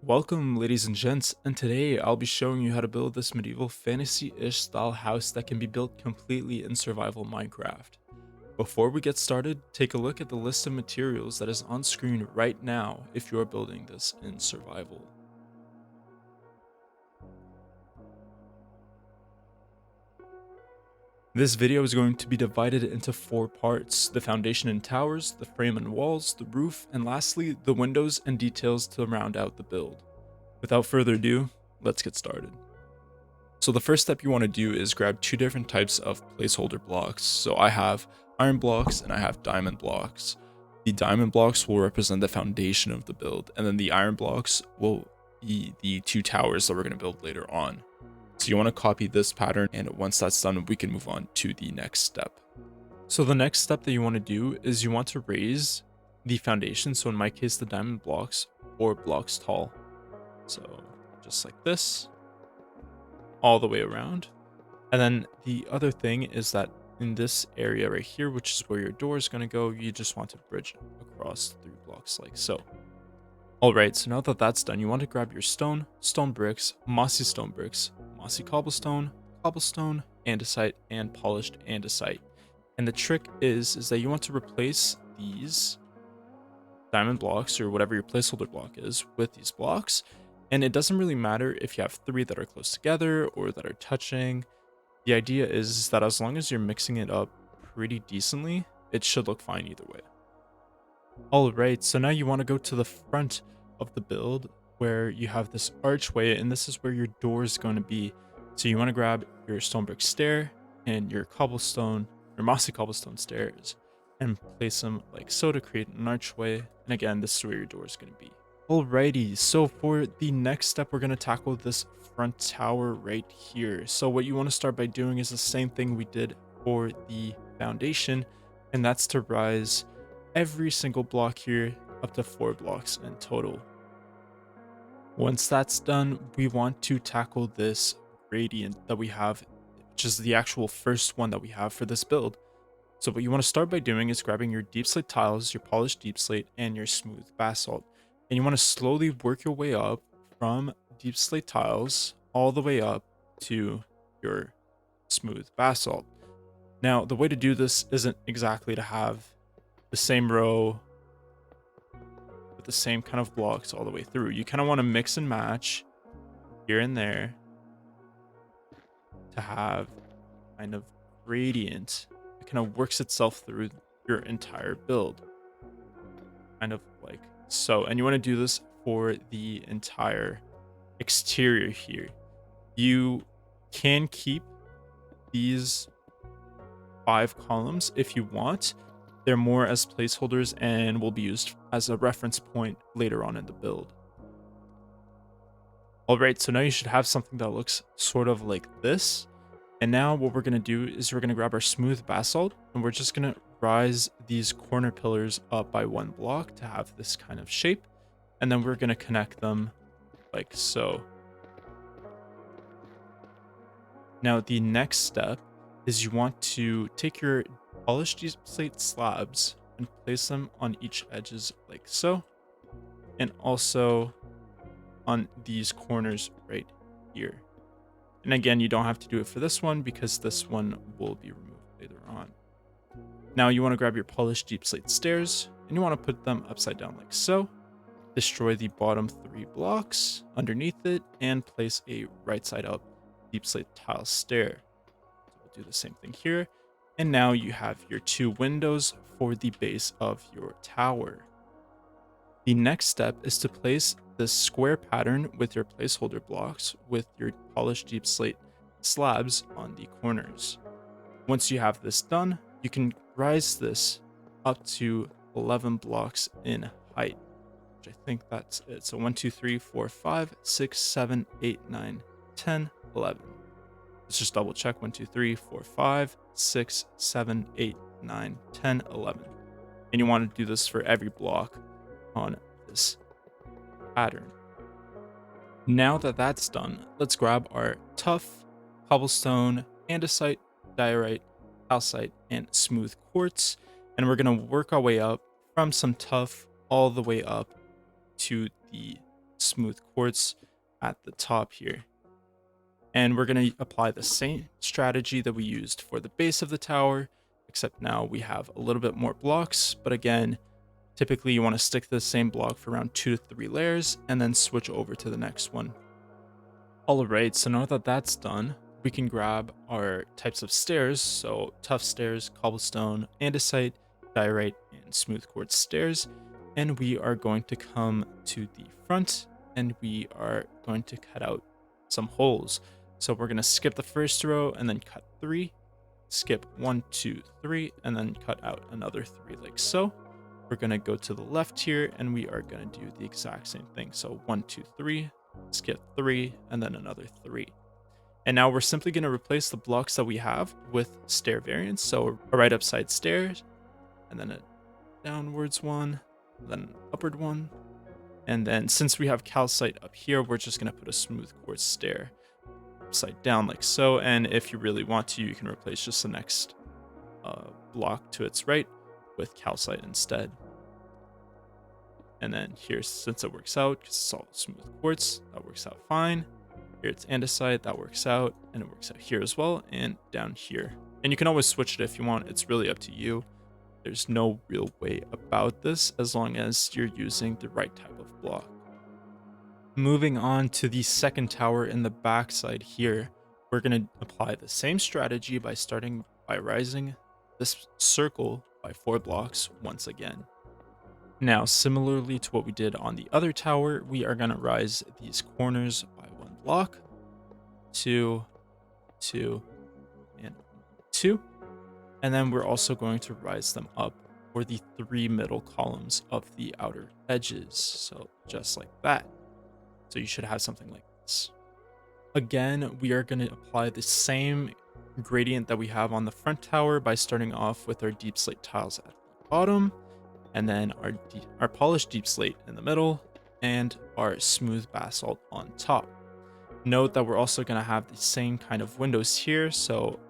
Welcome, ladies and gents, and today I'll be showing you how to build this medieval fantasy-ish style house that can be built completely in survival Minecraft. Before we get started, take a look at the list of materials that is on screen right now if you're building this in survival. This video is going to be divided into 4 parts: the foundation and towers, the frame and walls, the roof, and lastly, the windows and details to round out the build. Without further ado, let's get started. So the first step you want to do is grab 2 different types of placeholder blocks. So I have iron blocks and I have diamond blocks. The diamond blocks will represent the foundation of the build, and then the iron blocks will be the 2 towers that we're going to build later on. So you want to copy this pattern, and once that's done, we can move on to the next step. So the next step that you want to do is you want to raise the foundation. So in my case, the diamond blocks 4 blocks tall. So just like this, all the way around. And then the other thing is that in this area right here, which is where your door is going to go, you just want to bridge across 3 blocks like so. All right, so now that that's done, you want to grab your stone bricks, mossy cobblestone, andesite, and polished andesite. And the trick is that you want to replace these diamond blocks or whatever your placeholder block is with these blocks. And it doesn't really matter if you have 3 that are close together or that are touching. The idea is that as long as you're mixing it up pretty decently, it should look fine either way. Alright, so now you want to go to the front of the build where you have this archway, and this is where your door is going to be. So you want to grab your stone brick stair and your mossy cobblestone stairs and place them like so to create an archway. And again, this is where your door is going to be. Alrighty, so for the next step, we're going to tackle this front tower right here. So what you want to start by doing is the same thing we did for the foundation, and that's to rise every single block here up to 4 blocks in total. Once that's done, we want to tackle this gradient that we have, which is the actual first one that we have for this build. So what you want to start by doing is grabbing your deep slate tiles, your polished deep slate, and your smooth basalt. And you want to slowly work your way up from deep slate tiles all the way up to your smooth basalt. Now, the way to do this isn't exactly to have the same row with the same kind of blocks all the way through. You kind of want to mix and match here and there to have kind of gradient. It kind of works itself through your entire build, kind of like so. And you want to do this for the entire exterior here. You can keep these 5 columns if you want. They're more as placeholders and will be used as a reference point later on in the build. All right, so now you should have something that looks sort of like this. And now what we're going to do is we're going to grab our smooth basalt, and we're just going to rise these corner pillars up by 1 block to have this kind of shape. And then we're going to connect them like so. Now the next step is you want to take your polished deep slate slabs and place them on each edges like so, and also on these corners right here. And again, you don't have to do it for this one because this one will be removed later on. Now you want to grab your polished deep slate stairs and you want to put them upside down like so. Destroy the bottom 3 blocks underneath it and place a right side up deep slate tile stair. So we'll do the same thing here. And now you have your 2 windows for the base of your tower. The next step is to place this square pattern with your placeholder blocks with your polished deep slate slabs on the corners. Once you have this done, you can rise this up to 11 blocks in height, which I think that's it. So 1, 2, 3, 4, 5, 6, 7, 8, 9, 10, 11. Let's just double check. 1, 2, 3, 4, 5, 6, 7, 8, 9, 10, 11. And you want to do this for every block on this pattern. Now that that's done, let's grab our tough cobblestone, andesite, diorite, calcite, and smooth quartz, and we're going to work our way up from some tough all the way up to the smooth quartz at the top here. And we're going to apply the same strategy that we used for the base of the tower, except now we have a little bit more blocks. But again, typically you want to stick to the same block for around 2 to 3 layers and then switch over to the next one. Alright, so now that that's done, we can grab our types of stairs, so tough stairs, cobblestone, andesite, diorite, and smooth quartz stairs, and we are going to come to the front and we are going to cut out some holes. So we're going to skip the first row and then cut 3, skip 1, 2, 3, and then cut out another 3 like so. We're going to go to the left here and we are going to do the exact same thing. So 1, 2, 3, skip 3, and then another 3. And now we're simply going to replace the blocks that we have with stair variants. So a right upside stairs, and then a downwards one, then an upward one. And then since we have calcite up here, we're just going to put a smooth quartz stair upside down like so. And if you really want to, you can replace just the next block to its right with calcite instead. And then here, since it works out, because it's all smooth quartz, that works out fine. Here it's andesite, that works out, and it works out here as well, and down here. And you can always switch it if you want, it's really up to you. There's no real way about this as long as you're using the right type of block. Moving on to the second tower in the backside here, we're going to apply the same strategy by starting by rising this circle by 4 blocks once again. Now, similarly to what we did on the other tower, we are going to rise these corners by 1 block, 2, 2, and 2. And then we're also going to rise them up for the 3 middle columns of the outer edges. So just like that. So you should have something like this. Again, we are going to apply the same gradient that we have on the front tower by starting off with our deep slate tiles at the bottom, and then our polished deep slate in the middle, and our smooth basalt on top. Note that we're also going to have the same kind of windows here. So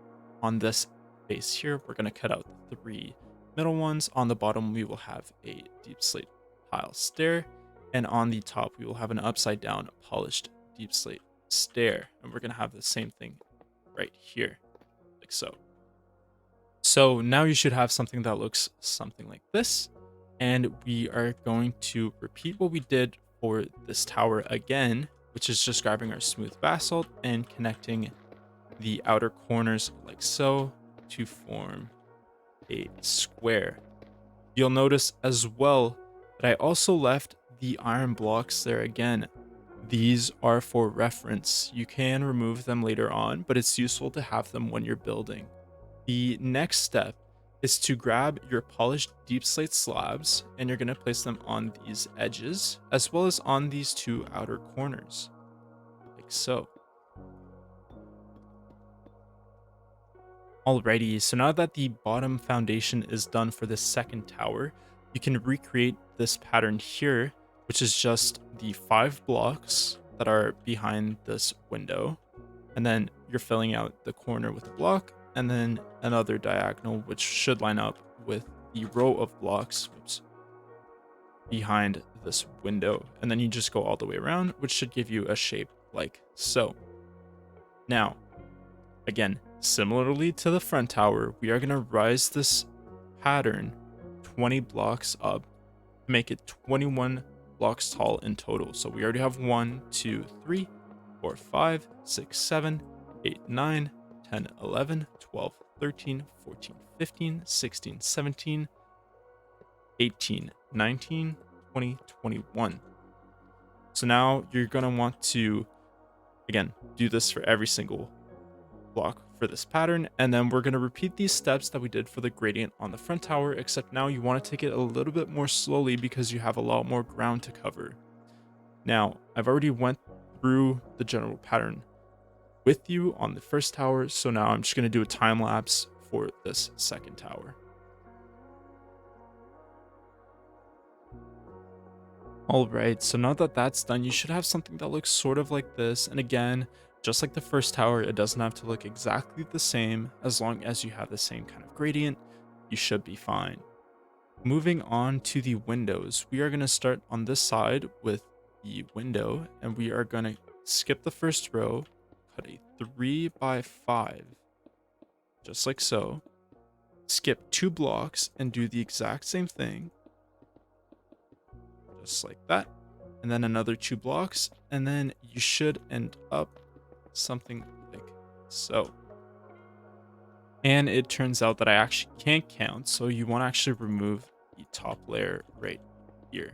on this base here, we're going to cut out the 3 middle ones. On the bottom, we will have a deep slate tile stair, and on the top, we will have an upside down polished deep slate stair. And we're going to have the same thing right here, like so. So now you should have something that looks something like this. And we are going to repeat what we did for this tower again, which is just grabbing our smooth basalt and connecting the outer corners like so to form a square. You'll notice as well that I also left the iron blocks there again. These are for reference. You can remove them later on, but it's useful to have them when you're building. The next step is to grab your polished deep slate slabs and you're going to place them on these edges as well as on these 2 outer corners, like so. Alrighty, so now that the bottom foundation is done for the second tower, you can recreate this pattern here, which is just the 5 blocks that are behind this window, and then you're filling out the corner with a block, and then another diagonal, which should line up with the row of blocks behind this window. And then you just go all the way around, which should give you a shape like so. Now, again, similarly to the front tower, we are going to rise this pattern 20 blocks up to make it 21 blocks tall in total. So we already have 1, 2, 3, 4, 5, 6, 7, 8, 9, 10, 11, 12, 13, 14, 15, 16, 17, 18, 19, 20, 21. So now you're going to want to, again, do this for every single block for this pattern. And then we're going to repeat these steps that we did for the gradient on the front tower, except now you want to take it a little bit more slowly because you have a lot more ground to cover. Now, I've already went through the general pattern with you on the first tower, so now I'm just going to do a time lapse for this second tower. Alright, so now that that's done, you should have something that looks sort of like this. And again, just like the first tower, it doesn't have to look exactly the same. As long as you have the same kind of gradient, you should be fine. Moving on to the windows, we are going to start on this side with the window, and we are going to skip the first row, cut a 3 by 5, just like so. Skip 2 blocks and do the exact same thing, just like that. And then another 2 blocks, and then you should end up something like so. And it turns out that I actually can't count, so you want to actually remove the top layer right here,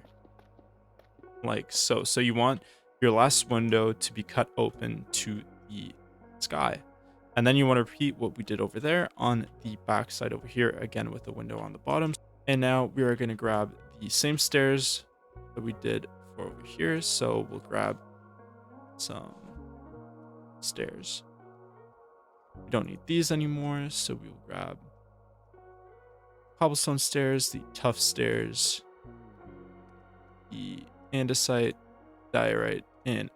like so. So you want your last window to be cut open to the sky. And then you want to repeat what we did over there on the back side over here, again with the window on the bottom. And now we are going to grab the same stairs that we did for over here. So we'll grab some stairs. We don't need these anymore, so we will grab cobblestone stairs, the tough stairs, the andesite, diorite, and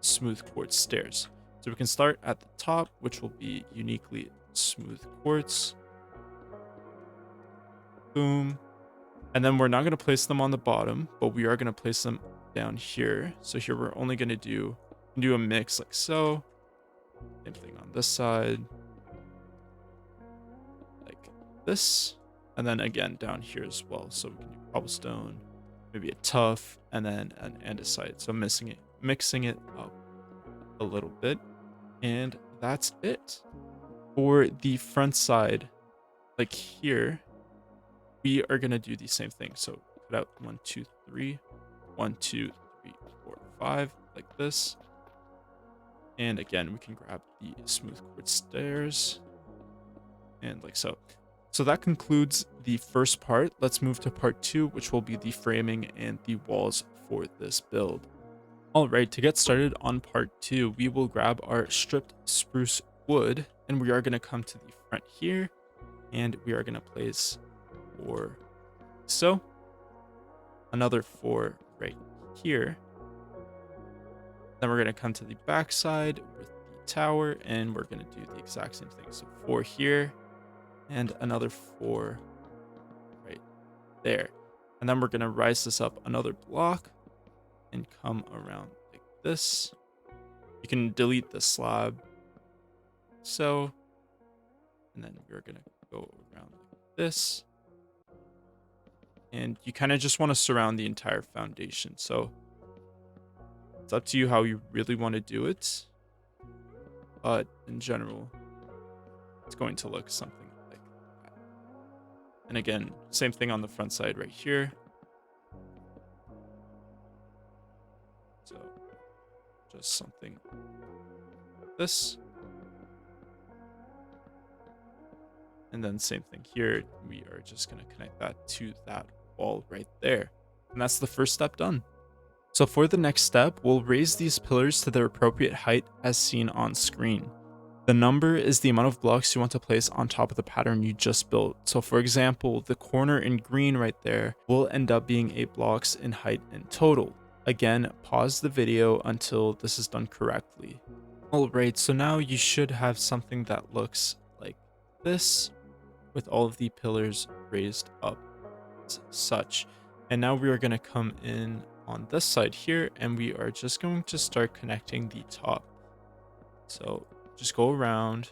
smooth quartz stairs. So we can start at the top, which will be uniquely smooth quartz. Boom. And then we're not going to place them on the bottom, but we are going to place them down here. So here we're only going to do a mix like so. Same thing on this side, like this, and then again down here as well. So we can do cobblestone, maybe a tough, and then an andesite. So mixing it up a little bit, and that's it. For the front side, like here, we are gonna do the same thing. So cut out 1, 2, 3, 1, 2, 3, 4, 5, like this. And again, we can grab the smooth quartz stairs and like so. So that concludes the first part. Let's move to part 2, which will be the framing and the walls for this build. All right, to get started on part 2, we will grab our stripped spruce wood, and we are going to come to the front here, and we are going to place 4 so, another 4 right here. Then we're going to come to the back side with the tower, and we're going to do the exact same thing. So 4 here and another 4 right there. And then we're going to rise this up another block and come around like this. You can delete the slab. So, and then we're going to go around like this. And you kind of just want to surround the entire foundation. So it's up to you how you really want to do it. But in general, it's going to look something like that. And again, same thing on the front side right here. So just something like this. And then same thing here. We are just going to connect that to that wall right there. And that's the first step done. So for the next step, we'll raise these pillars to their appropriate height as seen on screen. The number is the amount of blocks you want to place on top of the pattern you just built. So for example, the corner in green right there will end up being 8 blocks in height in total. Again, pause the video until this is done correctly. Alright, so now you should have something that looks like this, with all of the pillars raised up as such. And now we are going to come in on this side here, and we are just going to start connecting the top. So just go around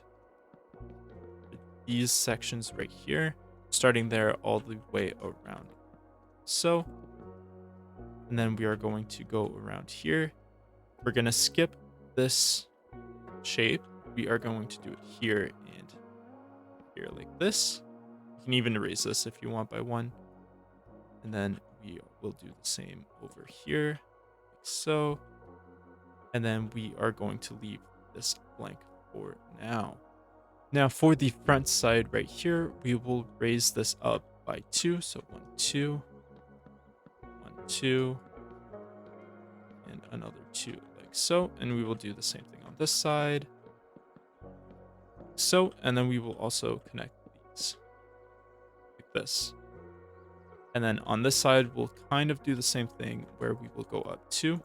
these sections right here, starting there all the way around. So, and then we are going to go around here. We're going to skip this shape. We are going to do it here and here like this. You can even erase this if you want by 1. And then we will do the same over here, like so. And then we are going to leave this blank for now. Now for the front side right here, we will raise this up by 2. So 1, 2, 1, 2, and another 2 like so. And we will do the same thing on this side. So, and then we will also connect these like this. And then on this side, we'll kind of do the same thing where we will go up 2,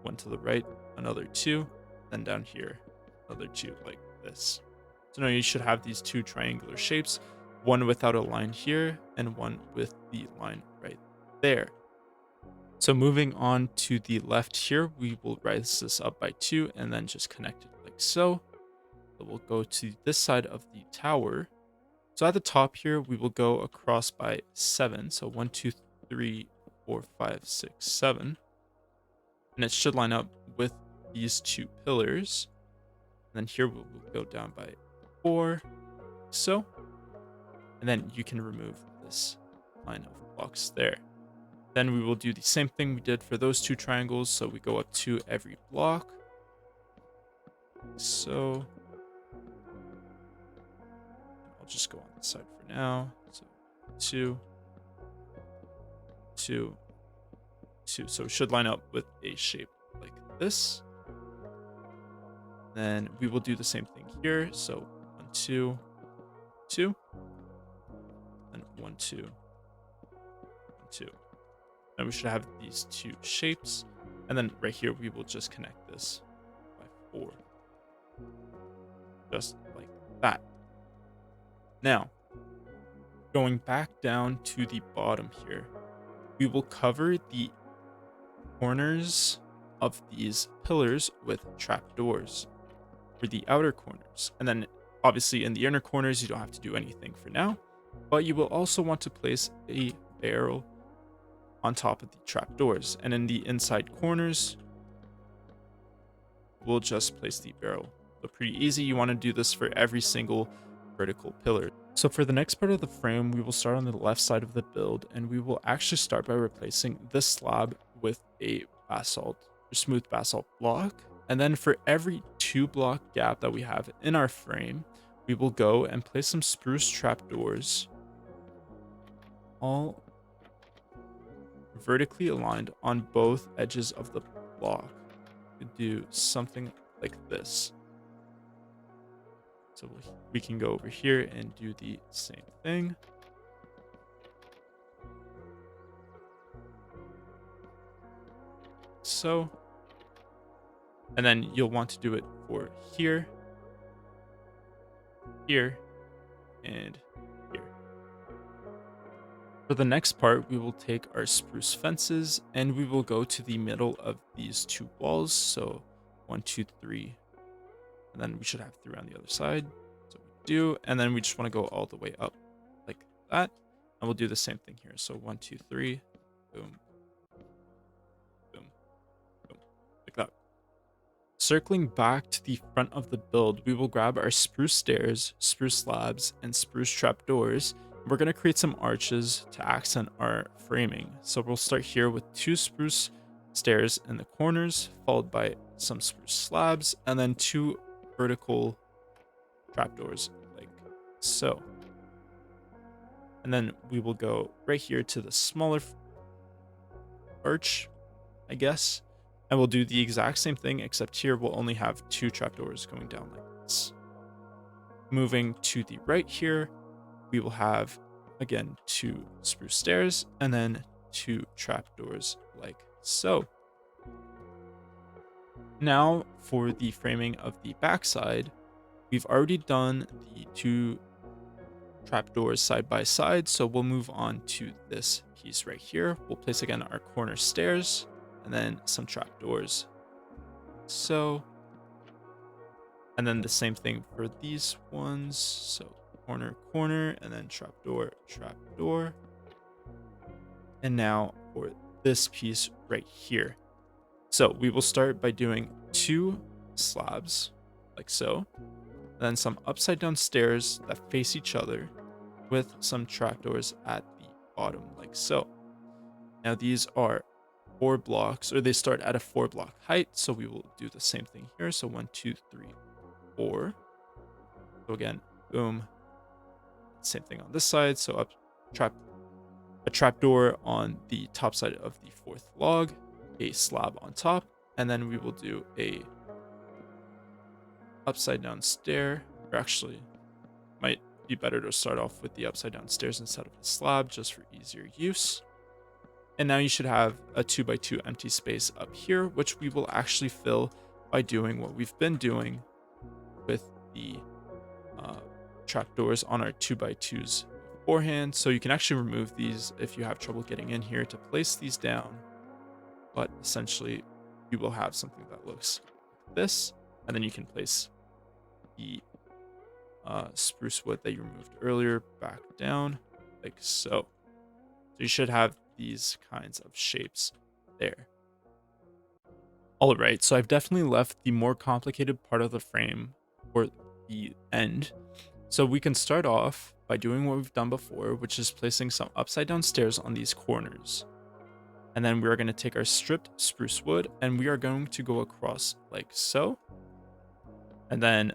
1 to the right, another 2, then down here, another 2 like this. So now you should have these 2 triangular shapes, one without a line here and one with the line right there. So moving on to the left here, we will raise this up by 2 and then just connect it like so. So we'll go to this side of the tower. So at the top here, we will go across by 7. So 1, 2, 3, 4, 5, 6, 7. And it should line up with these 2 pillars. And then here we'll go down by 4, so. And then you can remove this line of blocks there. Then we will do the same thing we did for those 2 triangles. So we go up to every block. So I'll just go on this side for now. So 2, 2, 2. So it should line up with a shape like this. Then we will do the same thing here. So 1, 2, 2. And 1, 2, 1, 2. And we should have these 2 shapes. And then right here, we will just connect this by 4. Just like that. Now, going back down to the bottom here, we will cover the corners of these pillars with trapdoors for the outer corners. And then obviously in the inner corners, you don't have to do anything for now, but you will also want to place a barrel on top of the trapdoors. And in the inside corners, we'll just place the barrel. So pretty easy. You want to do this for every single vertical pillar. So for the next part of the frame, we will start on the left side of the build, and we will actually start by replacing this slab with a basalt or smooth basalt block. And then for every 2 block gap that we have in our frame, we will go and place some spruce trapdoors all vertically aligned on both edges of the block. We could do something like this. So we can go over here and do the same thing. So, and then you'll want to do it for here, here, and here. For the next part, we will take our spruce fences and we will go to the middle of these 2 walls. So 1, 2, 3, and then we should have 3 on the other side. So we do, and then we just want to go all the way up like that. And we'll do the same thing here. So 1, 2, 3, boom, boom, boom, like that. Circling back to the front of the build, we will grab our spruce stairs, spruce slabs, and spruce trapdoors. We're going to create some arches to accent our framing. So we'll start here with 2 spruce stairs in the corners, followed by some spruce slabs, and then 2 vertical trapdoors like so. And then we will go right here to the smaller arch, I guess. And we'll do the exact same thing, except here we'll only have 2 trapdoors going down like this. Moving to the right here, we will have, again, 2 spruce stairs and then 2 trapdoors like so. Now for the framing of the backside, we've already done the 2 trapdoors side by side, so we'll move on to this piece right here. We'll place again our corner stairs and then some trapdoors. So, and then the same thing for these ones. So corner, corner, and then trapdoor, trapdoor. And now for this piece right here. So we will start by doing 2 slabs like so, then some upside down stairs that face each other with some trapdoors at the bottom like so. Now these are 4 blocks, or they start at a 4 block height, so we will do the same thing here. So 1, 2, 3, 4. So again, boom. Same thing on this side. So a trapdoor on the top side of the 4th log, a slab on top, and then we will do a upside down stair. Or actually, might be better to start off with the upside down stairs instead of the slab, just for easier use. And now you should have a 2x2 empty space up here, which we will actually fill by doing what we've been doing with the trapdoors on our 2x2s beforehand. So you can actually remove these if you have trouble getting in here to place these down. but essentially you will have something that looks like this, and then you can place the spruce wood that you removed earlier back down like so. So you should have these kinds of shapes there. All right, so I've definitely left the more complicated part of the frame for the end. So we can start off by doing what we've done before, which is placing some upside down stairs on these corners. And then we're going to take our stripped spruce wood and we are going to go across like so. And then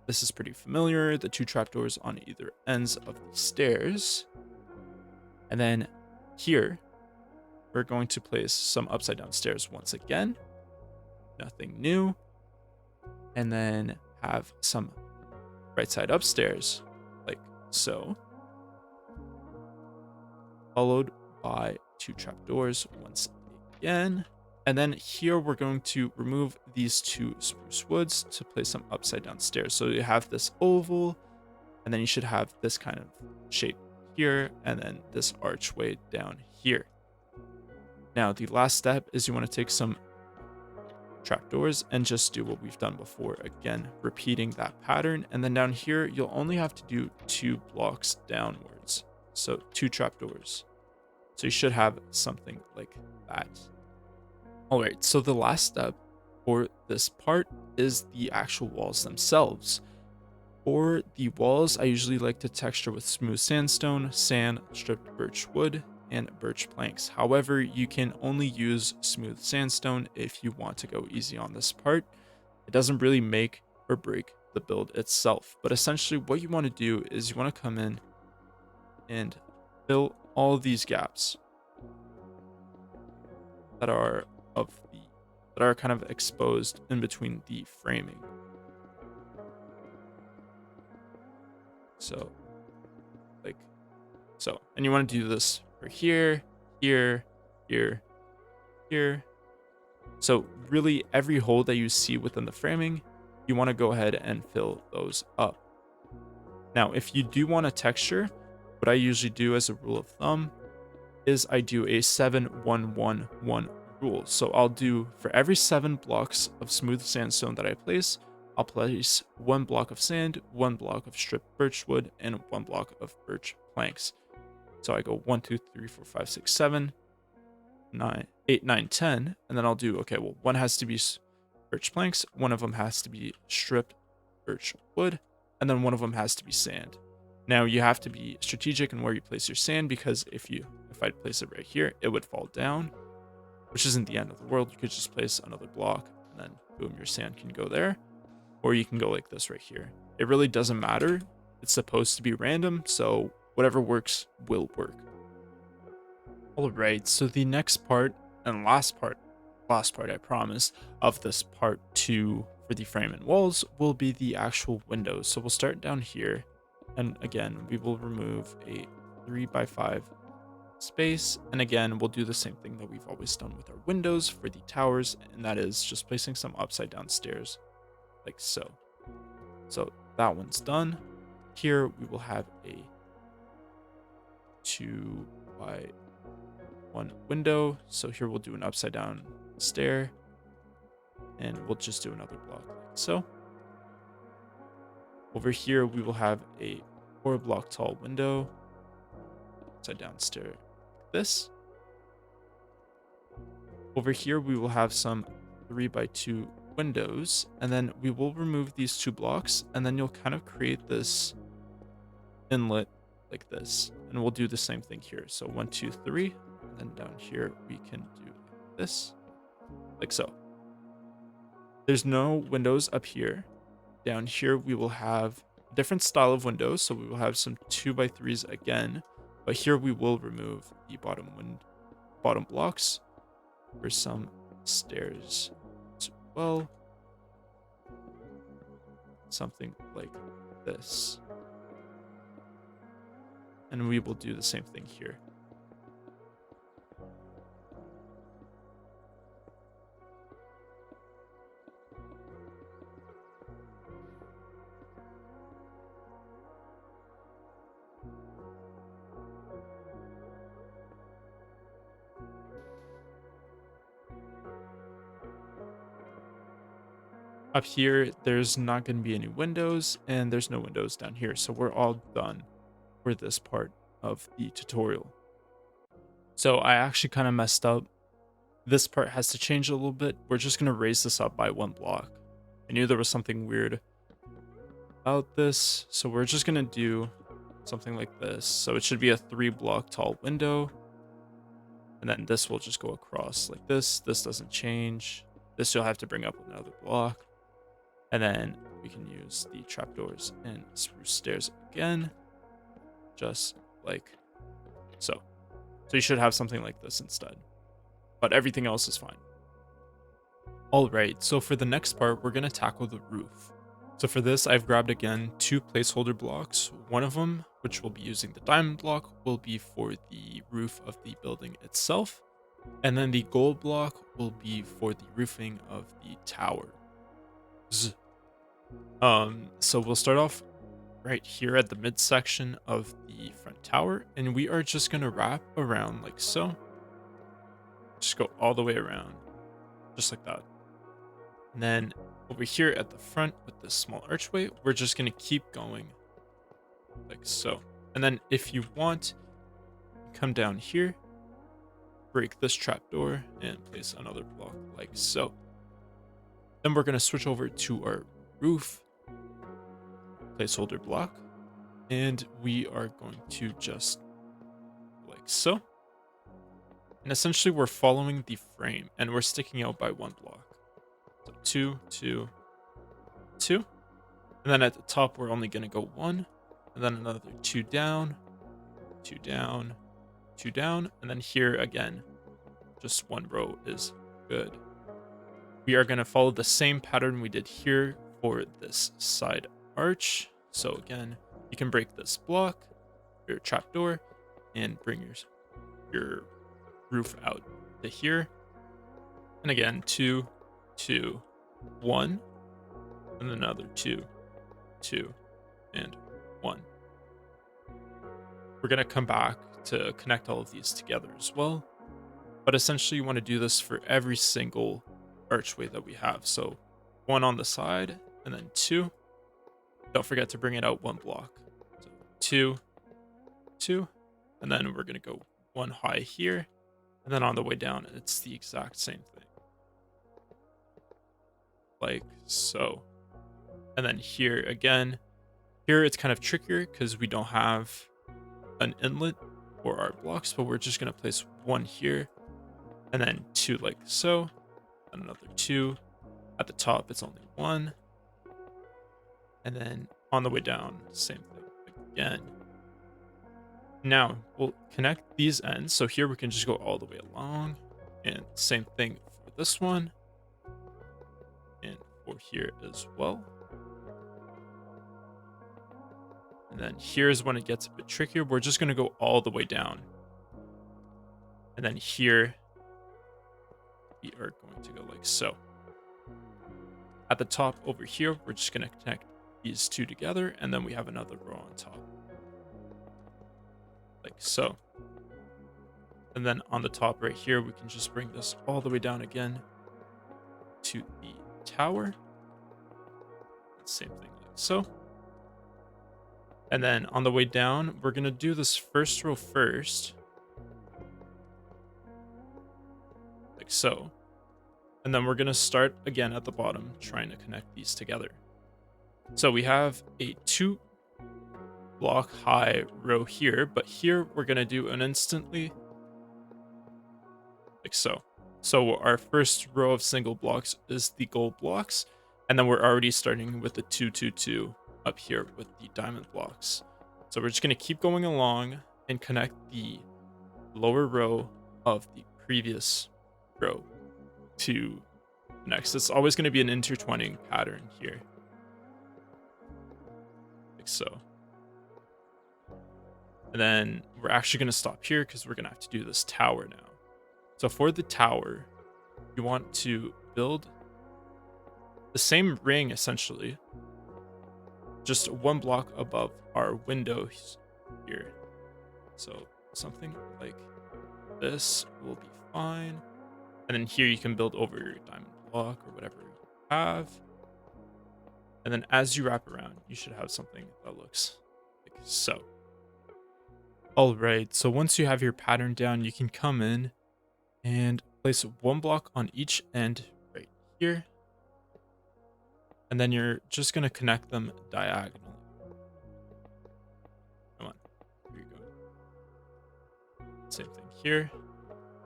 this is pretty familiar, the two trapdoors on either ends of the stairs. And then here, we're going to place some upside down stairs once again. Nothing new. And then have some right side upstairs like so. Followed by two trapdoors once again. And then here we're going to remove these two spruce woods to place some upside down stairs. So you have this oval, and then you should have this kind of shape here, and then this archway down here. Now, the last step is you want to take some trapdoors and just do what we've done before. Again, repeating that pattern. And then down here, you'll only have to do 2 blocks downwards. So 2 trapdoors. So you should have something like that. All right, so the last step for this part is the actual walls themselves. For the walls, I usually like to texture with smooth sandstone, sand, stripped birch wood, and birch planks. However, you can only use smooth sandstone if you want to go easy on this part. It doesn't really make or break the build itself, but essentially what you want to do is you want to come in and fill all of these gaps that are kind of exposed in between the framing. So like so, and you want to do this for here, here, here, here. So really every hole that you see within the framing, you want to go ahead and fill those up. Now, if you do want a texture, what I usually do as a rule of thumb is I do a 7-1-1-1 rule. So I'll do, for every 7 blocks of smooth sandstone that I place, I'll place 1 block of sand, 1 block of stripped birch wood, and 1 block of birch planks. So I go 1, 2, 3, 4, 5, 6, 7, 9, 8, 9, 10, and then I'll do, okay, well, one has to be birch planks, one of them has to be stripped birch wood, and then one of them has to be sand. Now you have to be strategic in where you place your sand, because if I place it right here, it would fall down, which isn't the end of the world. You could just place another block and then boom, your sand can go there, or you can go like this right here. It really doesn't matter. It's supposed to be random, so whatever works will work. All right, so the next part and last part I promise, of this part 2 for the frame and walls will be the actual windows. So we'll start down here, and again, we will remove a 3x5 space, and again, we'll do the same thing that we've always done with our windows for the towers, and that is just placing some upside down stairs like so. So that one's done. Here we will have a 2x1 window. So here we'll do an upside down stair, and we'll just do another block like so. Over here we will have a 4 block tall window, upside down stair like this. Over here we will have some 3x2 windows, and then we will remove these 2 blocks, and then you'll kind of create this inlet like this, and we'll do the same thing here. So 1, 2, 3, and then down here we can do this like so. There's no windows up here. Down here we will have a different style of windows, so we will have some 2x3s again, but here we will remove the bottom blocks for some stairs as well, something like this. And we will do the same thing here. Up here, there's not going to be any windows, and there's no windows down here. So we're all done for this part of the tutorial. So I actually kind of messed up. This part has to change a little bit. We're just going to raise this up by 1 block. I knew there was something weird about this, so we're just going to do something like this. So it should be a 3 block tall window, and then this will just go across like this. This doesn't change. This you'll have to bring up another block, and then we can use the trapdoors and spruce stairs again, just like so. So you should have something like this instead, but everything else is fine. All right, so for the next part, we're gonna tackle the roof. So for this, I've grabbed again 2 placeholder blocks. One of them, which we'll be using the diamond block, will be for the roof of the building itself. And then the gold block will be for the roofing of the tower. So we'll start off right here at the midsection of the front tower, and we are just gonna wrap around like so. Just go all the way around, just like that. And then over here at the front with this small archway, we're just gonna keep going like so. And then if you want, come down here, break this trapdoor, and place another block like so. Then we're gonna switch over to our roof placeholder block, and we are going to just like so. And essentially we're following the frame, and we're sticking out by 1 block. So 2, 2, 2. And then at the top, we're only going to go 1, and then another 2 down, 2 down, 2 down. And then here again, just 1 row is good. We are going to follow the same pattern we did here for this side arch. So again, you can break this block, your trapdoor, and bring your roof out to here. And again, 2, 2, 1, and another 2, 2, and 1. We're going to come back to connect all of these together as well. But essentially, you want to do this for every single archway that we have. So 1 on the side, and then 2. Don't forget to bring it out 1 block. So 2, 2, and then we're going to go 1 high here. And then on the way down, it's the exact same thing. Like so. And then here again, here it's kind of trickier because we don't have an inlet for our blocks, but we're just going to place 1 here, and then 2 like so, and another 2. At the top, it's only 1. And then on the way down, same thing again. Now we'll connect these ends. So here we can just go all the way along, and same thing for this one, and for here as well. And then here's when it gets a bit trickier. We're just going to go all the way down. And then here, we are going to go like so. At the top over here, we're just going to connect these 2 together, and then we have another row on top. Like so. And then on the top right here, we can just bring this all the way down again to the tower. Same thing like so. And then on the way down, we're going to do this first row first. Like so. And then we're going to start again at the bottom, trying to connect these together. So we have a 2 block high row here, but here we're going to do an instantly like so. So our first row of single blocks is the gold blocks, and then we're already starting with the 2, 2, 2 up here with the diamond blocks. So we're just going to keep going along and connect the lower row of the previous row to next. It's always going to be an intertwining pattern here. Like so. And then we're actually going to stop here because we're going to have to do this tower now. So for the tower, you want to build the same ring essentially, just 1 block above our windows here. So something like this will be fine. And then here you can build over your diamond block or whatever you have. And then as you wrap around, you should have something that looks like so. All right, so once you have your pattern down, you can come in and place one block on each end right here. And then you're just going to connect them diagonally. Come on, here you go. Same thing here,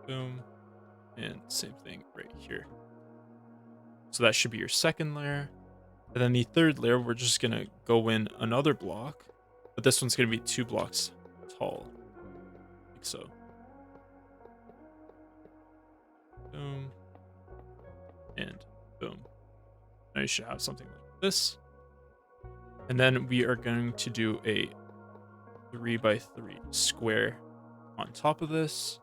boom, and same thing right here. So that should be your second layer. And then the third layer, we're just going to go in another block, but this one's going to be 2 blocks tall, like so. Boom, and boom. Now you should have something like this. And then we are going to do a 3x3 square on top of this,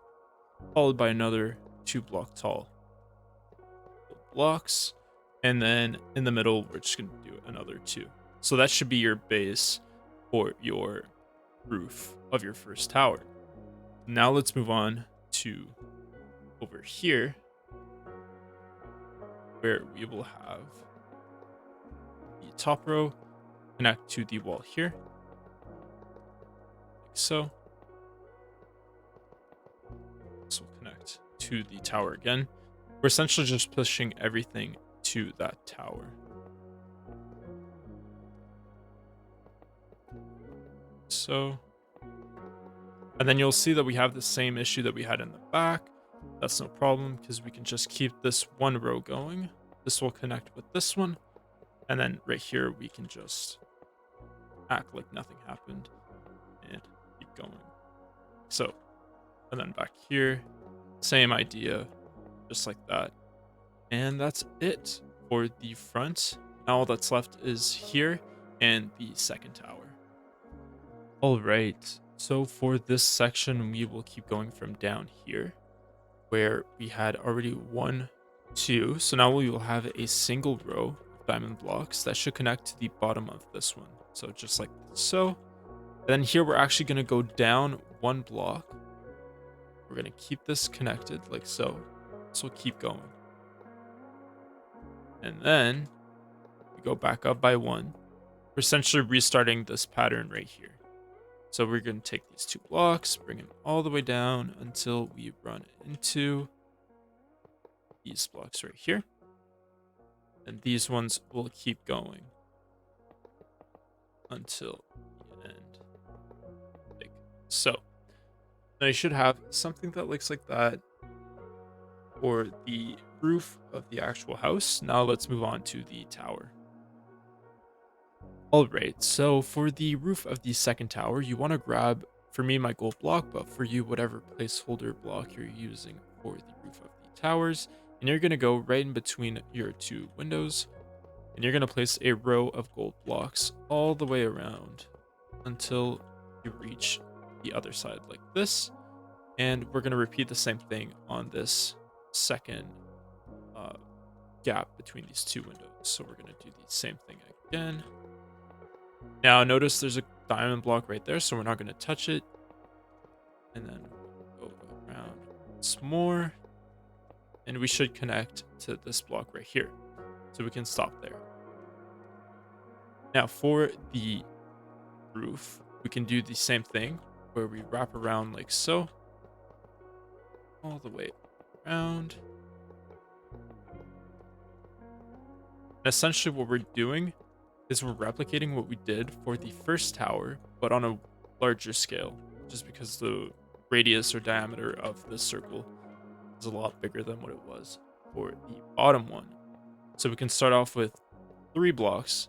followed by another 2 block tall blocks. And then in the middle, we're just going to do another 2. So that should be your base for your roof of your first tower. Now let's move on to over here, where we will have the top row connect to the wall here, like so. This will connect to the tower again. We're essentially just pushing everything to that tower. So, and then you'll see that we have the same issue that we had in the back. That's no problem because we can just keep this one row going. This will connect with this one. And then right here, we can just act like nothing happened and keep going. So, and then back here, same idea, just like that. And that's it for the front. Now all that's left is here and the second tower. All right, so for this section, we will keep going from down here where we had already 1, 2. So now we will have a single row of diamond blocks that should connect to the bottom of this one. So just like so. Then here we're actually going to go down 1 block. We're going to keep this connected like so. So keep going. And then we go back up by 1. We're essentially restarting this pattern right here. So we're going to take these 2 blocks, bring them all the way down until we run into these blocks right here. And these ones will keep going until the end. Like so. Now you should have something that looks like that for the roof of the actual house. Now let's move on to the tower. All right, so for the roof of the second tower, you want to grab, for me, my gold block, but for you, whatever placeholder block you're using for the roof of the towers. And you're going to go right in between your 2 windows. And you're going to place a row of gold blocks all the way around until you reach the other side like this. And we're going to repeat the same thing on this second gap between these 2 windows. So we're going to do the same thing again. Now notice there's a diamond block right there, so we're not going to touch it. And then go around once more. And we should connect to this block right here. So we can stop there. Now for the roof, we can do the same thing where we wrap around like so. All the way around. And essentially what we're doing is we're replicating what we did for the first tower, but on a larger scale, just because the radius or diameter of this circle is a lot bigger than what it was for the bottom one. So we can start off with 3 blocks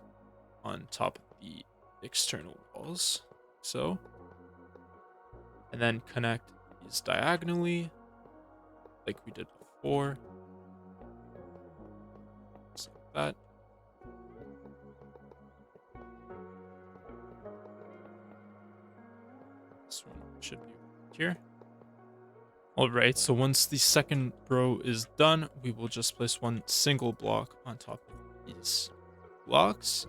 on top of the external walls, so, and then connect these diagonally like we did before, just like that. This one should be here. All right, so once the second row is done, we will just place 1 single block on top of these blocks.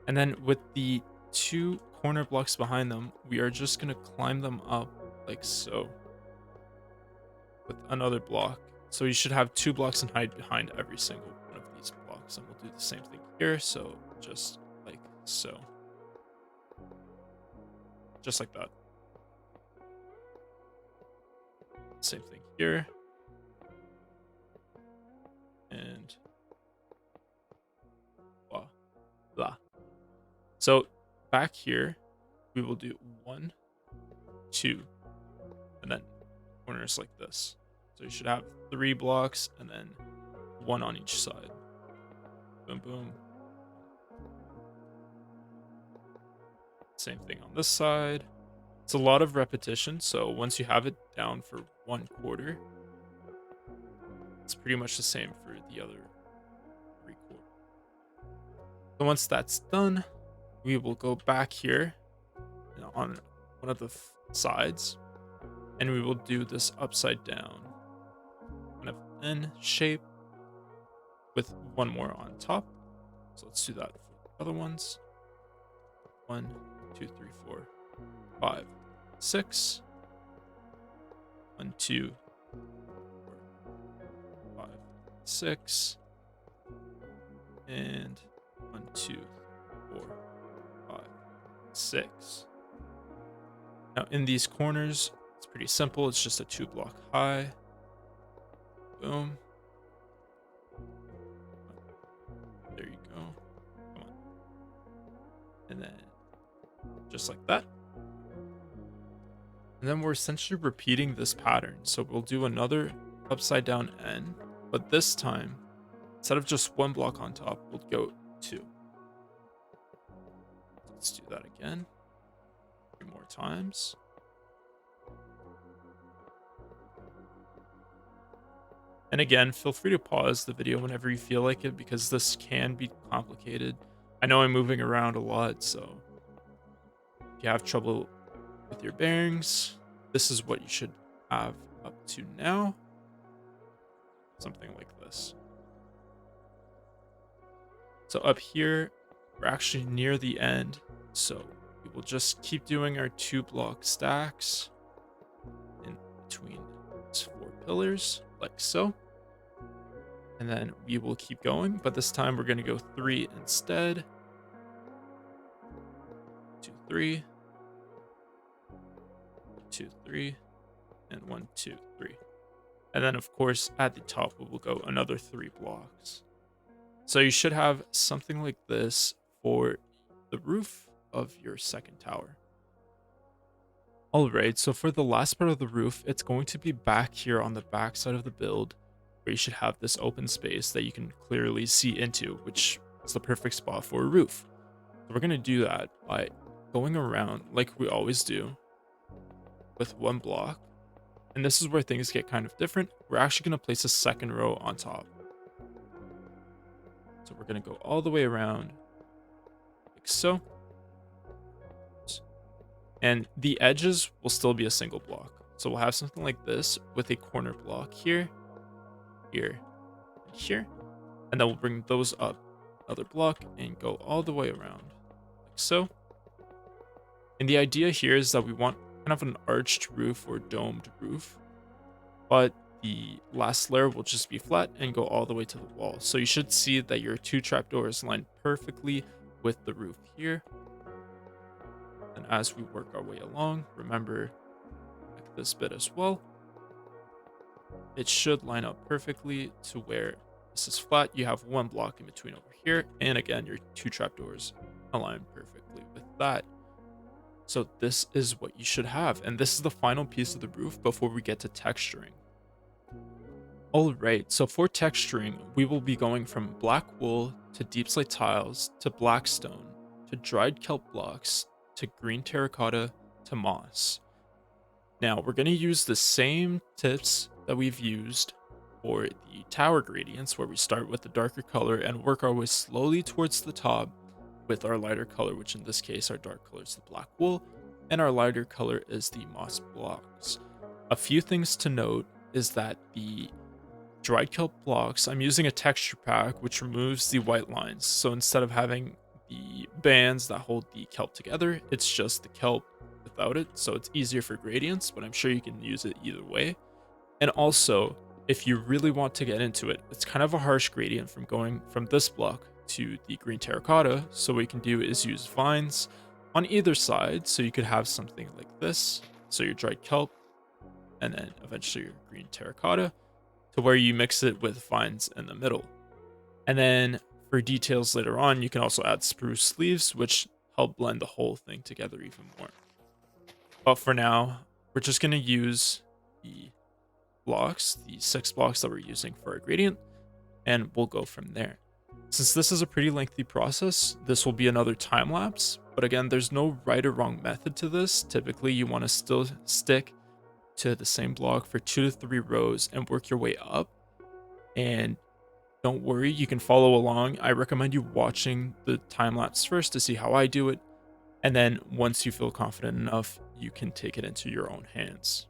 And then with the 2 corner blocks behind them, we are just going to climb them up like so with another block. So you should have 2 blocks in height behind every single one of these blocks. And we'll do the same thing here. So just like so. Just like that. Same thing here. And blah, blah. So back here, we will do 1, 2, and then corners like this. So you should have 3 blocks and then 1 on each side. Boom, boom. Same thing on this side. It's a lot of repetition, so once you have it down for 1/4, it's pretty much the same for the other 3/4. So once that's done, we will go back here on one of the sides, and we will do this upside down kind of N shape with 1 more on top. So let's do that for the other ones. 1, 2, 3, 4, 5, 6. 1, 2, 4, 5, 6. And 1, 2, 4, 5, 6. Now in these corners, it's pretty simple. It's just a 2-block high. Boom. There you go. Come on. And then just like that. And then we're essentially repeating this pattern. So we'll do another upside down N, but this time, instead of just 1 block on top, we'll go 2. Let's do that again. 3 more times. And again, feel free to pause the video whenever you feel like it, because this can be complicated. I know I'm moving around a lot, so if you have trouble with your bearings, this is what you should have up to now. Something like this. So up here, we're actually near the end, so we will just keep doing our 2-block stacks in between these 4 pillars, like so. And then we will keep going, but this time we're going to go 3 instead. 2, 3. 2, 3. And 1, 2, 3. And then, of course, at the top, we will go another 3 blocks. So you should have something like this for the roof of your second tower. Alright, so for the last part of the roof, it's going to be back here on the back side of the build, where you should have this open space that you can clearly see into, which is the perfect spot for a roof. So we're going to do that by going around like we always do with 1 block. And this is where things get kind of different. We're actually going to place a second row on top. So we're going to go all the way around like so. And the edges will still be a single block. So we'll have something like this with a corner block here, here, and here. And then we'll bring those up another block and go all the way around like so. And the idea here is that we want kind of an arched roof or domed roof, but the last layer will just be flat and go all the way to the wall. So you should see that your 2 trapdoors line perfectly with the roof here. And as we work our way along, remember like this bit as well, it should line up perfectly to where this is flat. You have 1 block in between over here, and again your 2 trapdoors align perfectly with that. So this is what you should have, and this is the final piece of the roof before we get to texturing. Alright, so for texturing, we will be going from black wool to deep slate tiles to black stone to dried kelp blocks to green terracotta to moss. Now we're going to use the same tips that we've used for the tower gradients, where we start with the darker color and work our way slowly towards the top with our lighter color, which in this case our dark color is the black wool and our lighter color is the moss blocks. A few things to note is that the dried kelp blocks, I'm using a texture pack which removes the white lines. So instead of having the bands that hold the kelp together, it's just the kelp without it. So it's easier for gradients, but I'm sure you can use it either way. And also, if you really want to get into it, it's kind of a harsh gradient from going from this block to the green terracotta. So what you can do is use vines on either side. So you could have something like this. So your dried kelp, and then eventually your green terracotta, to where you mix it with vines in the middle. And then for details later on, you can also add spruce leaves, which help blend the whole thing together even more. But for now, we're just going to use the blocks, the 6 blocks that we're using for our gradient, and we'll go from there. Since this is a pretty lengthy process, this will be another time lapse, but again, there's no right or wrong method to this. Typically, you want to still stick to the same block for 2 to 3 rows and work your way up. And don't worry, you can follow along. I recommend you watching the time lapse first to see how I do it, and then once you feel confident enough, you can take it into your own hands.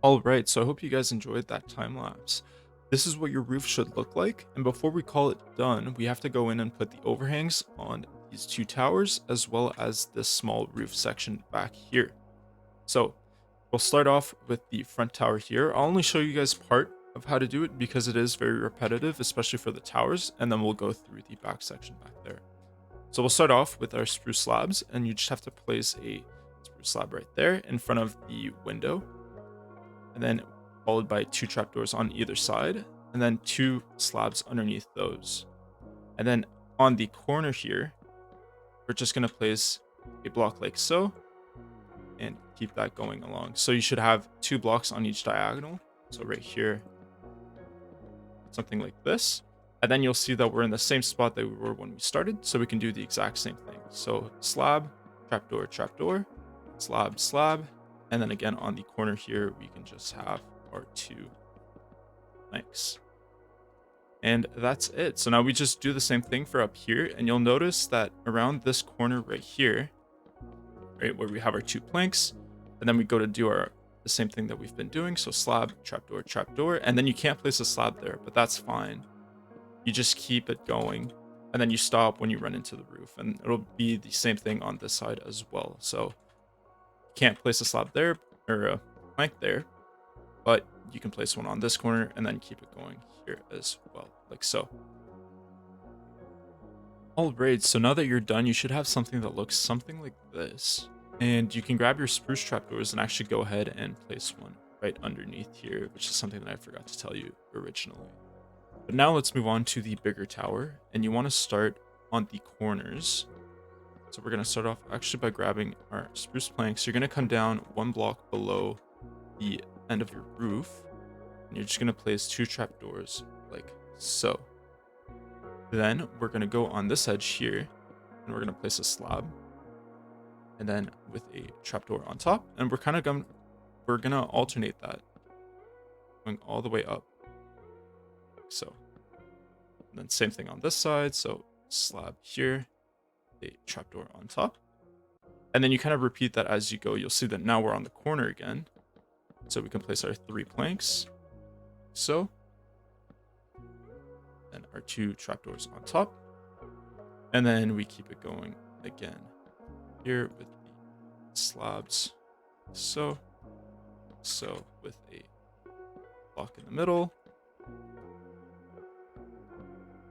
All right, so I hope you guys enjoyed that time lapse. This is what your roof should look like, and before we call it done, we have to go in and put the overhangs on these 2 towers, as well as this small roof section back here. So we'll start off with the front tower here. I'll only show you guys part of how to do it because it is very repetitive, especially for the towers, and then we'll go through the back section back there. So we'll start off with our spruce slabs, and you just have to place a spruce slab right there in front of the window, and then followed by 2 trapdoors on either side, and then 2 slabs underneath those. And then on the corner here, we're just going to place a block like so, and keep that going along. So you should have 2 blocks on each diagonal. So right here, something like this. And then you'll see that we're in the same spot that we were when we started, so we can do the exact same thing. So slab, trapdoor, trapdoor, slab, slab, and then again on the corner here, we can just have our 2 planks. And that's it. So now we just do the same thing for up here, and you'll notice that around this corner right here, right where we have our 2 planks, and then we go to do our the same thing that we've been doing. So slab, trapdoor, and then you can't place a slab there, but that's fine. You just keep it going, and then you stop when you run into the roof, and it'll be the same thing on this side as well. So you can't place a slab there or a plank there, but you can place one on this corner and then keep it going here as well, like so. Alright, so now that you're done, you should have something that looks something like this. And you can grab your spruce trapdoors and actually go ahead and place one right underneath here, which is something that I forgot to tell you originally. But now let's move on to the bigger tower, and you want to start on the corners. So we're going to start off actually by grabbing our spruce planks. You're going to come down 1 block below the end of your roof, and you're just going to place 2 trapdoors like so. Then we're going to go on this edge here, and we're going to place a slab, and then with a trapdoor on top, and we're going to alternate that, going all the way up, like so. And then same thing on this side, so slab here, a trapdoor on top, and then you kind of repeat that as you go. You'll see that now we're on the corner again, so we can place our 3 planks, so, and our 2 trapdoors on top, and then we keep it going again here with the slabs, so with a block in the middle,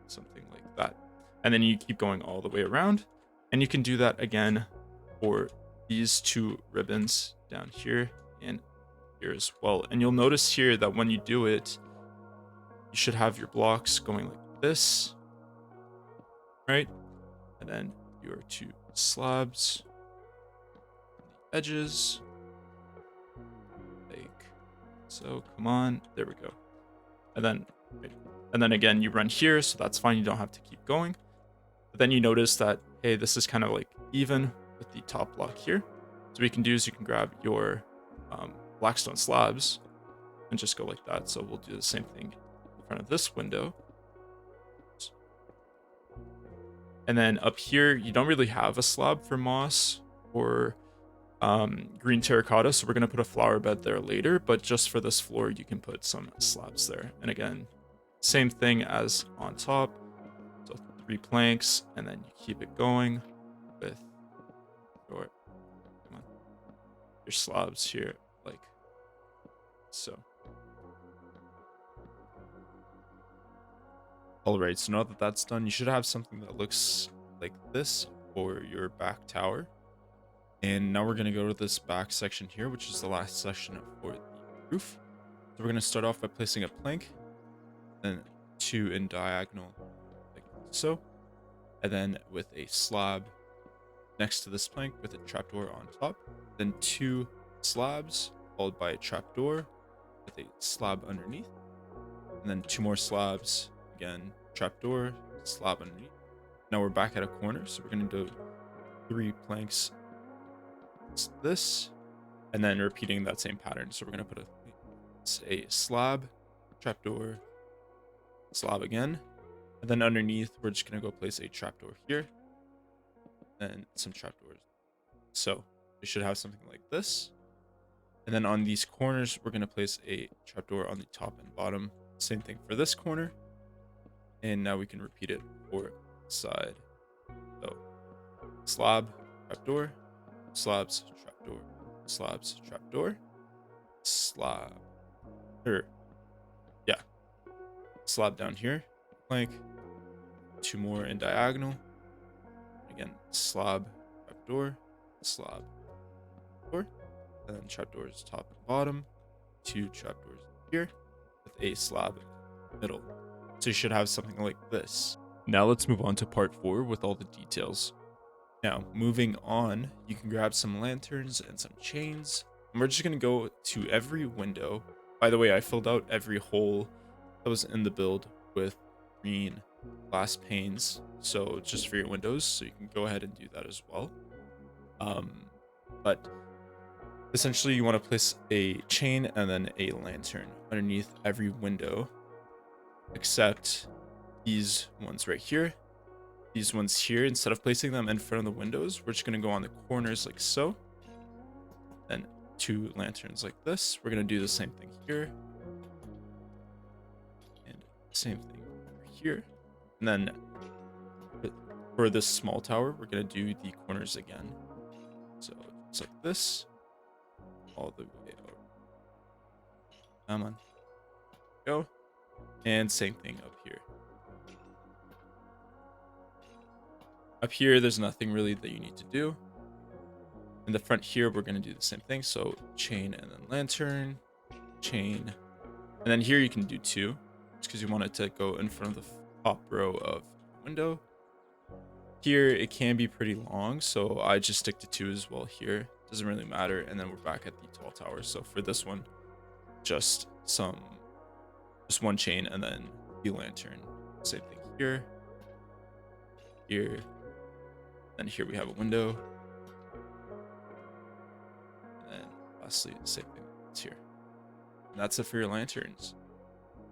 something like that, and then you keep going all the way around, and you can do that again for these 2 ribbons down here and here as well. And you'll notice here that when you do it, you should have your blocks going like this, right? And then your 2 slabs on the edges, like so. Come on, there we go. And then, right. And then again, you run here, so that's fine. You don't have to keep going. But then you notice that, hey, this is kind of like even with the top block here. So what you can do is you can grab your blackstone slabs and just go like that. So we'll do the same thing in front of this window. And then up here, you don't really have a slab for moss or green terracotta, so we're going to put a flower bed there later, but just for this floor, you can put some slabs there. And again, same thing as on top, so 3 planks, and then you keep it going with your slabs here, like so. Alright, so now that that's done, you should have something that looks like this for your back tower. And now we're going to go to this back section here, which is the last section for the roof. So we're going to start off by placing a plank, then 2 in diagonal, like so, and then with a slab next to this plank with a trapdoor on top, then 2 slabs followed by a trapdoor with a slab underneath, and then 2 more slabs, again, trapdoor, slab underneath. Now we're back at a corner, so we're going to do 3 planks, this, and then repeating that same pattern. So we're going to put a slab, trapdoor, slab again, and then underneath we're just going to go place a trapdoor here and some trapdoors. So we should have something like this, and then on these corners we're going to place a trapdoor on the top and bottom. Same thing for this corner, and now we can repeat it for side. So slab, trapdoor, slabs, trapdoor, slabs, trapdoor, slab, slab down here, plank, 2 more in diagonal, again, slab, trapdoor, slab, door, and then trapdoors top and bottom, 2 trapdoors here with a slab in the middle. So you should have something like this. Now let's move on to part 4 with all the details. Now, moving on, you can grab some lanterns and some chains, and we're just going to go to every window. By the way, I filled out every hole that was in the build with green glass panes, so just for your windows, so you can go ahead and do that as well. But essentially, you want to place a chain and then a lantern underneath every window, except these ones right here. These ones here, instead of placing them in front of the windows, we're just going to go on the corners like so, then 2 lanterns like this. We're going to do the same thing here. And same thing over here. And then for this small tower, we're going to do the corners again. So just like this. All the way over. Come on. Go. And same thing up here. Up here, there's nothing really that you need to do. In the front here, we're going to do the same thing. So chain and then lantern, chain. And then here you can do 2. Just because you want it to go in front of the top row of the window. Here, it can be pretty long. So I just stick to 2 as well here. Doesn't really matter. And then we're back at the tall tower. So for this one, just 1 chain and then the lantern. Same thing here. Here. And here we have a window. And then lastly, the same thing here. And that's it for your lanterns.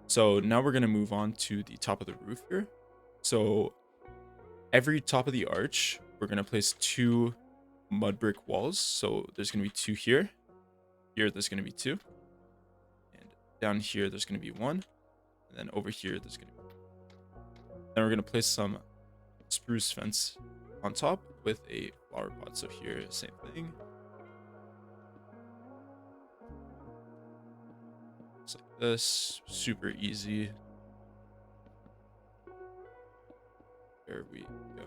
So now we're going to move on to the top of the roof here. So every top of the arch, we're going to place 2 mud brick walls. So there's going to be 2 here. Here, there's going to be 2. And down here, there's going to be 1. And then over here, there's going to be 1. Then we're going to place some spruce fence on top with a flower pot. So here, same thing. Just like this, super easy. There we go.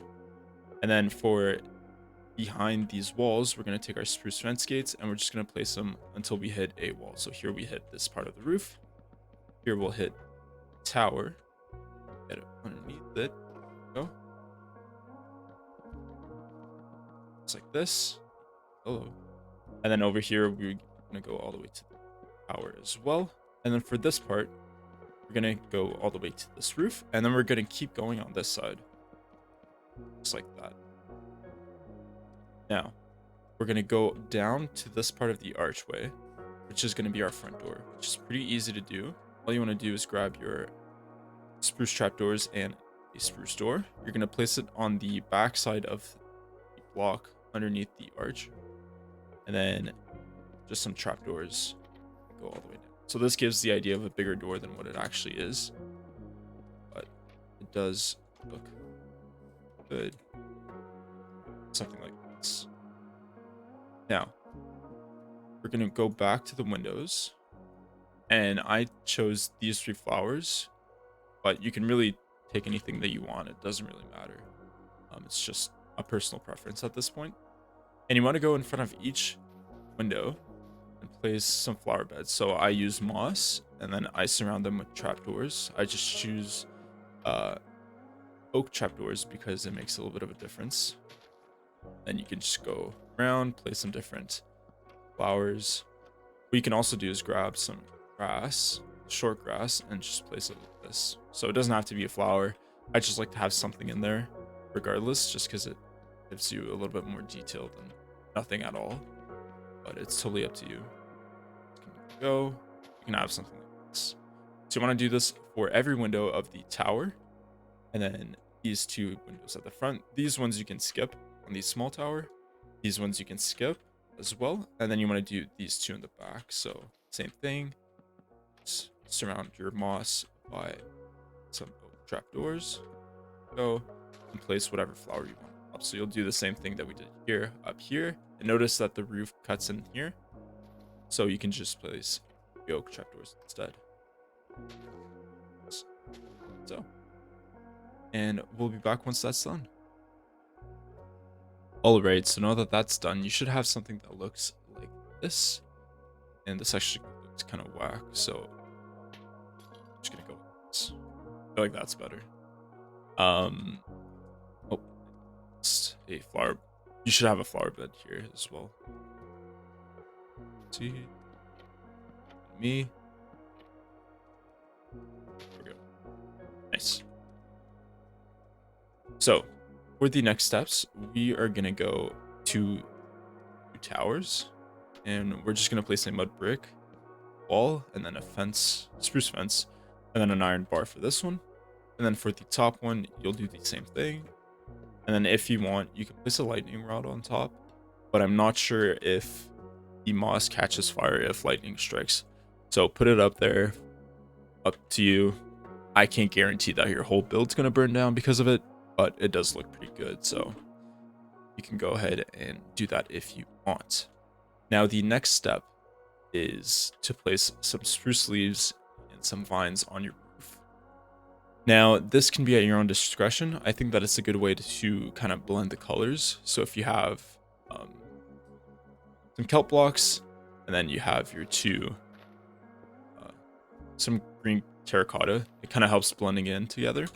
And then for behind these walls, we're going to take our spruce fence gates and we're just going to place them until we hit a wall. So here we hit this part of the roof. Here we'll hit tower. Get it underneath it. Go. Just like this. Hello. And then over here, we're going to go all the way to the tower as well. And then for this part, we're going to go all the way to this roof. And then we're going to keep going on this side. Just like that. Now, we're going to go down to this part of the archway, which is going to be our front door, which is pretty easy to do. All you want to do is grab your spruce trapdoors and a spruce door. You're going to place it on the back side of the block underneath the arch. And then just some trapdoors go all the way down. So this gives the idea of a bigger door than what it actually is. But it does look good. Something like this. Now, we're going to go back to the windows. And I chose these 3 flowers. But you can really take anything that you want. It doesn't really matter. It's just a personal preference at this point. And you want to go in front of each window and place some flower beds. So I use moss and then I surround them with trapdoors. I just choose oak trapdoors because it makes a little bit of a difference. Then you can just go around, place some different flowers. What you can also do is grab some grass, short grass, and just place it like this. So it doesn't have to be a flower. I just like to have something in there regardless, just because it gives you a little bit more detail than nothing at all. But it's totally up to you. You can have something like this. So you want to do this for every window of the tower. And then these 2 windows at the front. These ones you can skip on the small tower. These ones you can skip as well. And then you want to do these 2 in the back. So same thing. Just surround your moss by some trapdoors. Go and place whatever flower you want up. So you'll do the same thing that we did here up here. And notice that the roof cuts in here. So you can just place the oak trapdoors instead. So. And we'll be back once that's done. Alright, so now that that's done, you should have something that looks like this. And this actually looks kind of whack, so I'm just gonna go with this. I feel like that's better. Oh, it's a flower. You should have a flower bed here as well. See? Me. There we go. Nice. So, for the next steps, we are going to go to 2 towers. And we're just going to place a mud brick wall and then a fence, spruce fence, and then an iron bar for this one. And then for the top one, you'll do the same thing. And then if you want, you can place a lightning rod on top. But I'm not sure if the moss catches fire if lightning strikes. So put it up there, up to you. I can't guarantee that your whole build's gonna burn down because of it, but it does look pretty good. So you can go ahead and do that if you want. Now the next step is to place some spruce leaves and some vines on your roof. Now this can be at your own discretion. I think that it's a good way to kind of blend the colors. So if you have some kelp blocks, and then you have your some green terracotta, it kind of helps blending in together.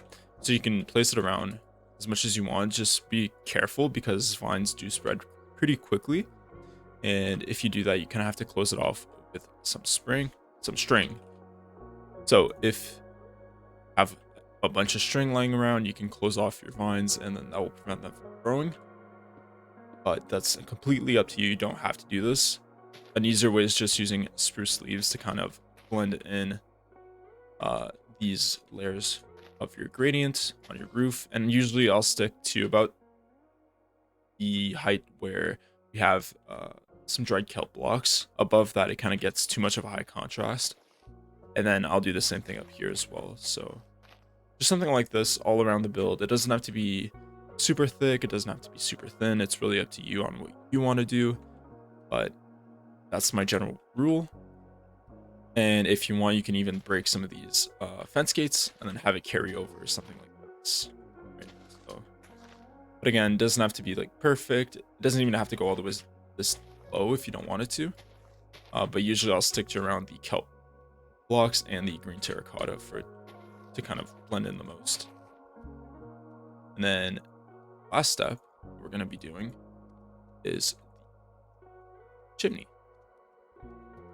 So you can place it around as much as you want. Just be careful because vines do spread pretty quickly, and if you do that, you kind of have to close it off with some string. So if you have a bunch of string lying around, you can close off your vines, and then that will prevent them from growing. But that's completely up to you. You don't have to do this. An easier way is just using spruce leaves to kind of blend in these layers of your gradient on your roof. And usually I'll stick to about the height where we have some dried kelp blocks. Above that, it kind of gets too much of a high contrast. And then I'll do the same thing up here as well. So just something like this all around the build. It doesn't have to be super thick. It doesn't have to be super thin. It's really up to you on what you want to do. But that's my general rule. And if you want, you can even break some of these fence gates and then have it carry over or something like this. Right? So, but again, it doesn't have to be like perfect. It doesn't even have to go all the way this low if you don't want it to. But usually I'll stick to around the kelp blocks and the green terracotta for it to kind of blend in the most. And then last step we're going to be doing is chimney.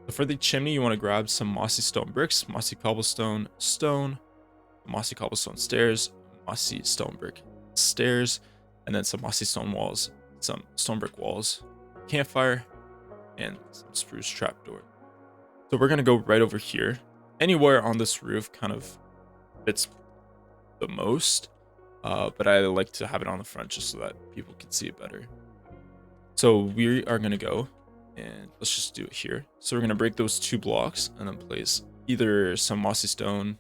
So for the chimney, you want to grab some mossy stone bricks, mossy cobblestone stone, mossy cobblestone stairs, mossy stone brick stairs, and then some mossy stone walls, some stone brick walls, campfire, and some spruce trapdoor. So we're going to go right over here. Anywhere on this roof kind of fits the most, but I like to have it on the front just so that people can see it better. So we are going to go and let's just do it here. So we're going to break those 2 blocks and then place either some mossy stone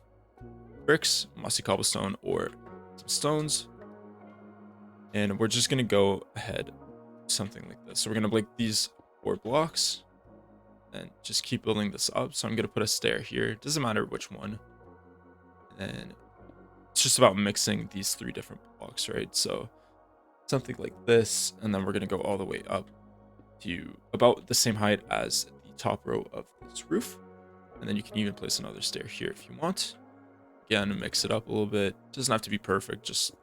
bricks, mossy cobblestone, or some stones. And we're just going to go ahead something like this. So we're going to break these 4 blocks and just keep building this up. So I'm going to put a stair here. It doesn't matter which one. And it's just about mixing these 3 different blocks, right? So something like this, and then we're going to go all the way up to about the same height as the top row of this roof. And then you can even place another stair here if you want. Again, mix it up a little bit. It doesn't have to be perfect, just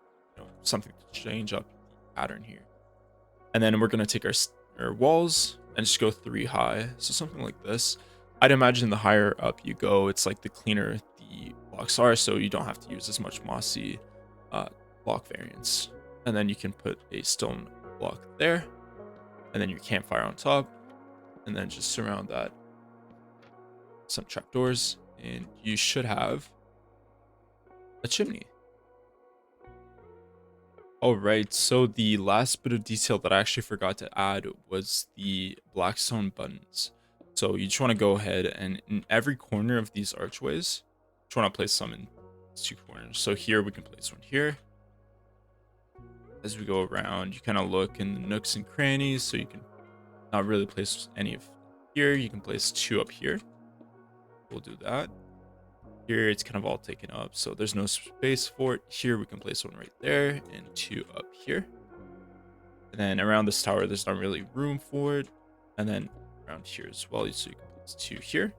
something to change up the pattern here. And then we're going to take our walls and just go 3 high. So something like this. I'd imagine the higher up you go, it's like the cleaner the blocks are, so you don't have to use as much mossy block variance. And then you can put a stone block there, and then your campfire on top, and then just surround that some trapdoors, and you should have a chimney. All right, so the last bit of detail that I actually forgot to add was the black stone buttons. So you just want to go ahead and in every corner of these archways, you just want to place some in 2 corners. So here we can place one here. As we go around, you kind of look in the nooks and crannies, so you can not really place any of here. You can place 2 up here. We'll do that. Here it's kind of all taken up, so there's no space for it. Here we can place 1 right there and 2 up here. And then around this tower, there's not really room for it. And then around here as well, so you can place 2 here.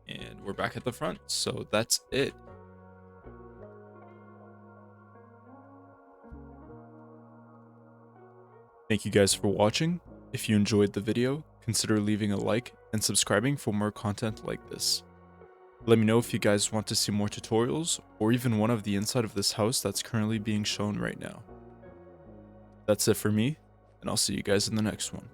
And we're back at the front, so that's it. Thank you guys for watching. If you enjoyed the video, consider leaving a like and subscribing for more content like this. Let me know if you guys want to see more tutorials or even one of the inside of this house that's currently being shown right now. That's it for me, and I'll see you guys in the next one.